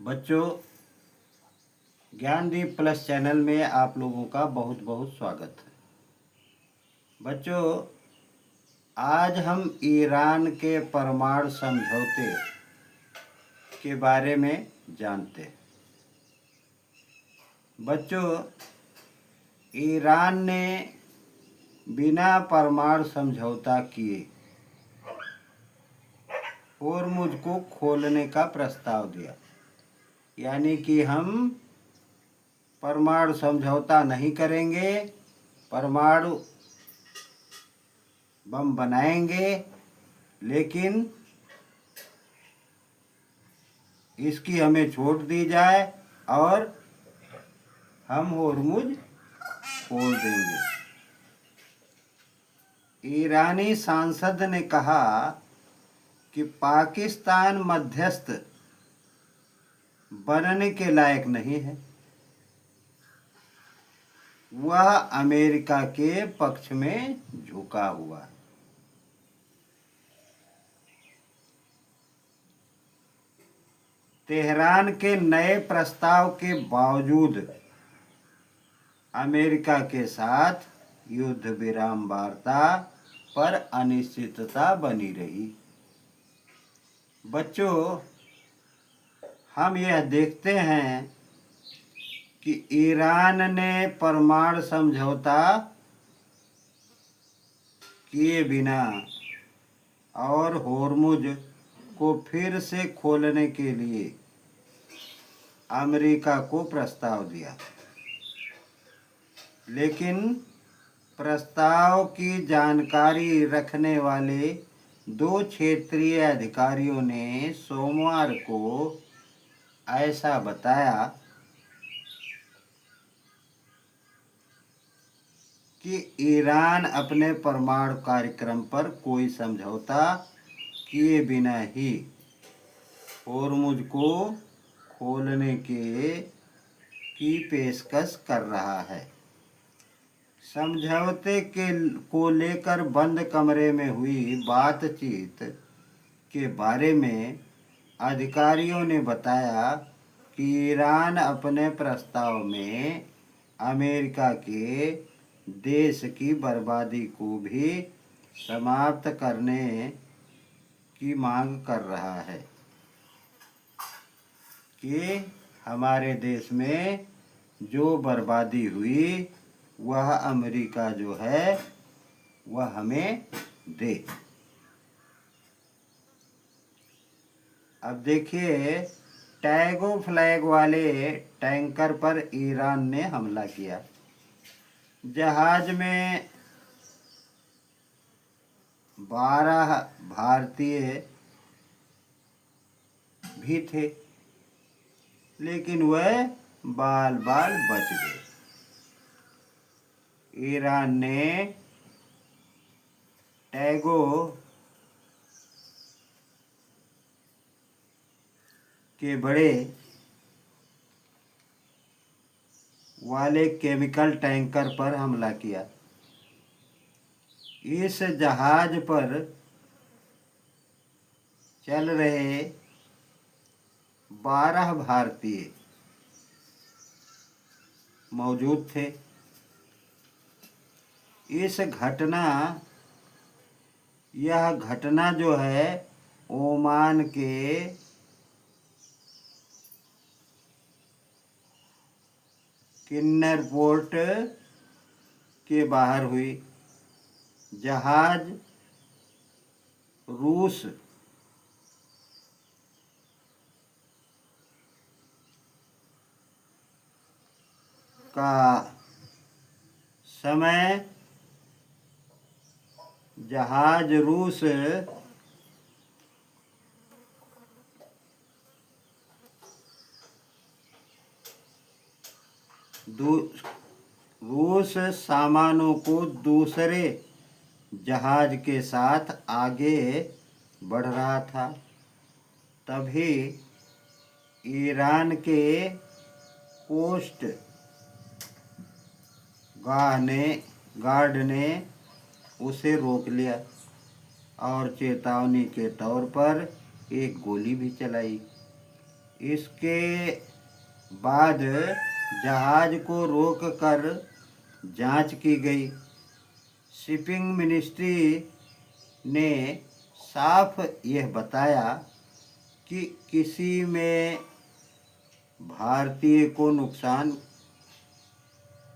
बच्चों, Gyandeep plus channel में आप लोगों का बहुत बहुत स्वागत है। बच्चों, आज हम ईरान के परमाणु समझौते के बारे में जानते हैं। बच्चों, ईरान ने बिना परमाणु समझौता किए होर्मुज को खोलने का प्रस्ताव दिया, यानी कि हम परमाणु समझौता नहीं करेंगे, परमाणु बम बनाएंगे, लेकिन इसकी हमें छूट दी जाए और हम होर्मुज खोल देंगे। ईरानी सांसद ने कहा कि पाकिस्तान मध्यस्थ बनने के लायक नहीं है, वह अमेरिका के पक्ष में झुका हुआ है। तेहरान के नए प्रस्ताव के बावजूद अमेरिका के साथ युद्ध विराम वार्ता पर अनिश्चितता बनी रही। बच्चों, हम यह देखते हैं कि ईरान ने परमाणु समझौता किए बिना और होर्मुज को फिर से खोलने के लिए अमेरिका को प्रस्ताव दिया, लेकिन प्रस्ताव की जानकारी रखने वाले दो क्षेत्रीय अधिकारियों ने सोमवार को ऐसा बताया कि ईरान अपने परमाणु कार्यक्रम पर कोई समझौता किए बिना ही होर्मुज को खोलने की पेशकश कर रहा है। समझौते को लेकर बंद कमरे में हुई बातचीत के बारे में अधिकारियों ने बताया कि ईरान अपने प्रस्ताव में अमेरिका के देश की बर्बादी को भी समाप्त करने की मांग कर रहा है कि हमारे देश में जो बर्बादी हुई वह अमेरिका जो है वह हमें दे। अब देखिए, टैगो फ्लैग वाले टैंकर पर ईरान ने हमला किया। जहाज में 12 भारतीय भी थे, लेकिन वह बाल बाल बच गए। ईरान ने टैगो के बड़े वाले केमिकल टैंकर पर हमला किया। इस जहाज पर चल रहे 12 भारतीय मौजूद थे। यह घटना जो है ओमान के किन्नर पोर्ट के बाहर हुई। जहाज रूस का समय जहाज रूस सामानों को दूसरे जहाज के साथ आगे बढ़ रहा था। तभी ईरान के कोस्ट गार्ड ने उसे रोक लिया और चेतावनी के तौर पर एक गोली भी चलाई। इसके बाद जहाज को रोक कर जांच की गई। शिपिंग मिनिस्ट्री ने साफ यह बताया कि किसी में भारतीय को नुकसान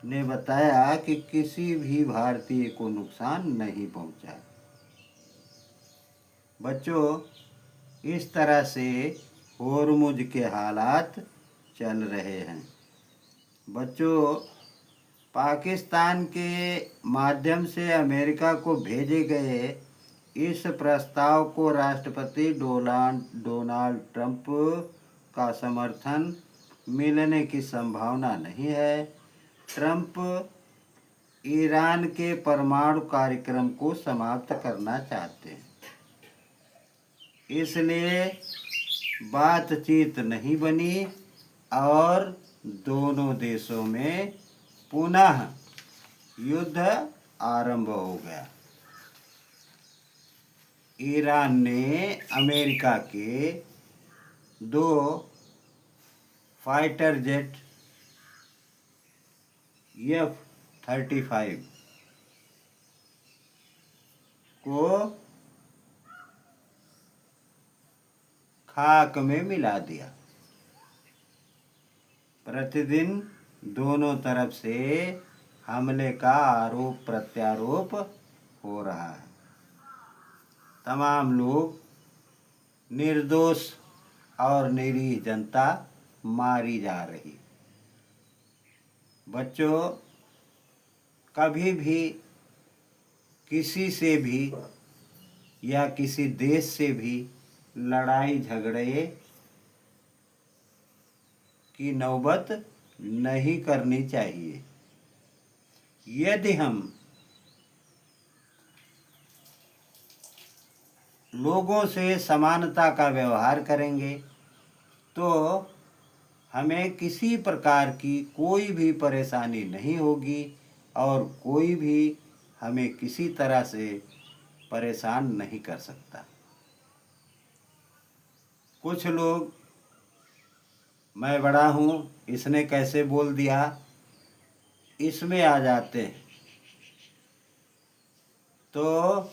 ने बताया कि किसी भी भारतीय को नुकसान नहीं पहुंचा। बच्चों, इस तरह से होर्मुज के हालात चल रहे हैं। बच्चों, पाकिस्तान के माध्यम से अमेरिका को भेजे गए इस प्रस्ताव को राष्ट्रपति डोनाल्ड ट्रंप का समर्थन मिलने की संभावना नहीं है। ट्रंप ईरान के परमाणु कार्यक्रम को समाप्त करना चाहते हैं, इसलिए बातचीत नहीं बनी और दोनों देशों में पुनः युद्ध आरंभ हो गया। ईरान ने अमेरिका के 2 फाइटर जेट F-35 को खाक में मिला दिया। प्रतिदिन दोनों तरफ से हमले का आरोप प्रत्यारोप हो रहा है। तमाम लोग, निर्दोष और निरीह जनता मारी जा रही। बच्चों, कभी भी किसी से भी या किसी देश से भी लड़ाई झगड़े की नौबत नहीं करनी चाहिए। यदि हम लोगों से समानता का व्यवहार करेंगे तो हमें किसी प्रकार की कोई भी परेशानी नहीं होगी और कोई भी हमें किसी तरह से परेशान नहीं कर सकता। कुछ लोग, मैं बड़ा हूँ, इसने कैसे बोल दिया, इसमें आ जाते हैं। तो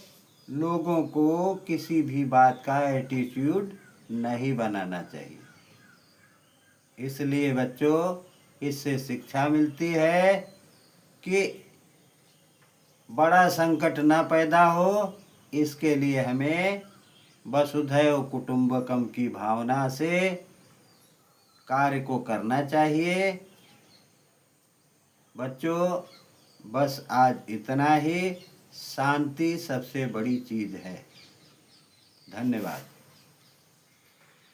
लोगों को किसी भी बात का एटीट्यूड नहीं बनाना चाहिए। इसलिए बच्चों, इससे शिक्षा मिलती है कि बड़ा संकट ना पैदा हो, इसके लिए हमें वसुधैव कुटुंबकम की भावना से कार्य को करना चाहिए। बच्चों, बस आज इतना ही। शांति सबसे बड़ी चीज़ है। धन्यवाद।